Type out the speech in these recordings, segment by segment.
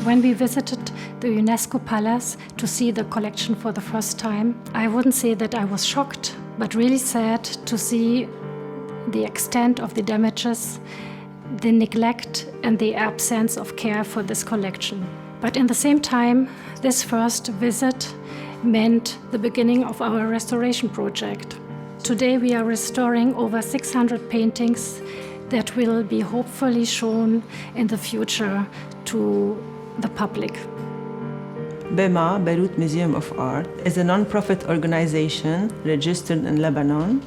When we visited the UNESCO Palace to see the collection for the first time, I wouldn't say that I was shocked, but really sad to see the extent of the damages, the neglect and the absence of care for this collection. But in the same time, this first visit meant the beginning of our restoration project. Today we are restoring over 600 paintings that will be hopefully shown in the future to the public. BeMA, Beirut Museum of Art, is a non-profit organization registered in Lebanon,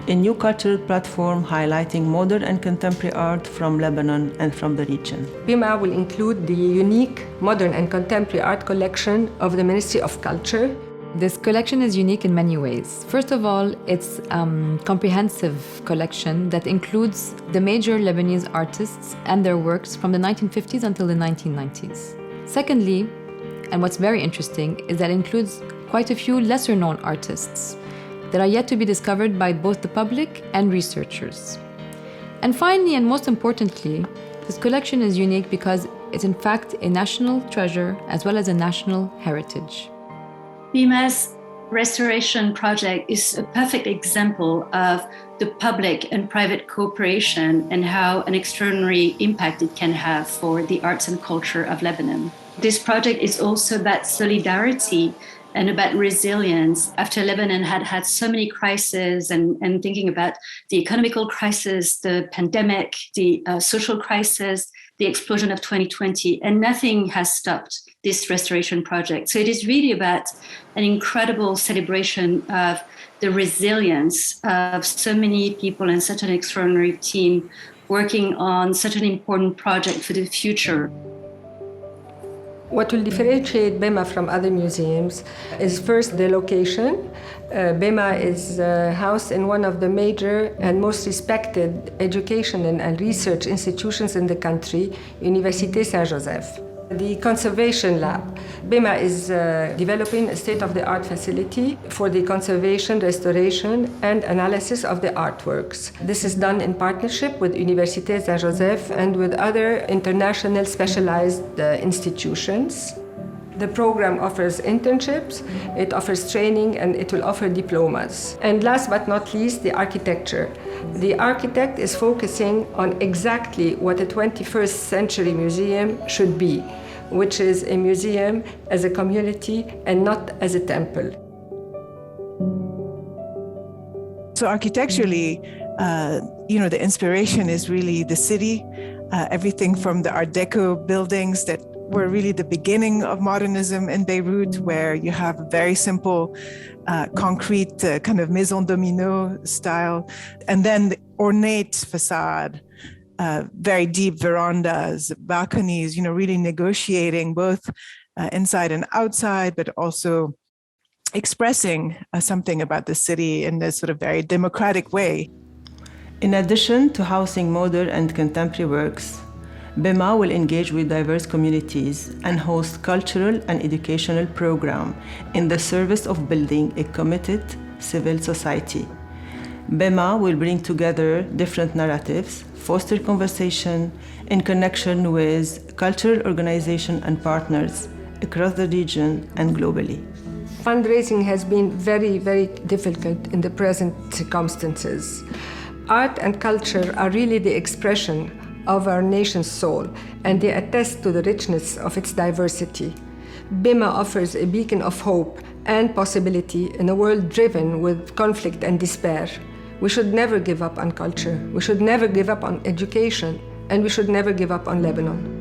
a new cultural platform highlighting modern and contemporary art from Lebanon and from the region. BeMA will include the unique modern and contemporary art collection of the Ministry of Culture. This collection is unique in many ways. First of all, it's a comprehensive collection that includes the major Lebanese artists and their works from the 1950s until the 1990s. Secondly, and what's very interesting, is that it includes quite a few lesser-known artists that are yet to be discovered by both the public and researchers. And finally, and most importantly, this collection is unique because it's in fact a national treasure as well as a national heritage. BeMA's restoration project is a perfect example of the public and private cooperation and how an extraordinary impact it can have for the arts and culture of Lebanon. This project is also about solidarity and about resilience. After Lebanon had had so many crises and thinking about the economical crisis, the pandemic, the social crisis, the explosion of 2020, and nothing has stopped this restoration project. So it is really about an incredible celebration of the resilience of so many people and such an extraordinary team working on such an important project for the future. What will differentiate BeMA from other museums is first the location. BeMA is housed in one of the major and most respected education and research institutions in the country, Université Saint-Joseph. The Conservation Lab. BeMA is developing a state-of-the-art facility for the conservation, restoration, and analysis of the artworks. This is done in partnership with Université Saint-Joseph and with other international specialized institutions. The program offers internships, it offers training, and it will offer diplomas. And last but not least, the architecture. The architect is focusing on exactly what a 21st century museum should be, which is a museum as a community and not as a temple. So architecturally, the inspiration is really the city, everything from the Art Deco buildings that were really the beginning of modernism in Beirut, where you have a very simple concrete kind of maison domino style, and then the ornate facade, very deep verandas, balconies, really negotiating both inside and outside, but also expressing something about the city in this sort of very democratic way. In addition to housing modern and contemporary works, BeMA will engage with diverse communities and host cultural and educational programs in the service of building a committed civil society. BeMA will bring together different narratives, foster conversation in connection with cultural organizations and partners across the region and globally. Fundraising has been very, very difficult in the present circumstances. Art and culture are really the expression of our nation's soul, and they attest to the richness of its diversity. BeMA offers a beacon of hope and possibility in a world driven with conflict and despair. We should never give up on culture, we should never give up on education, and we should never give up on Lebanon.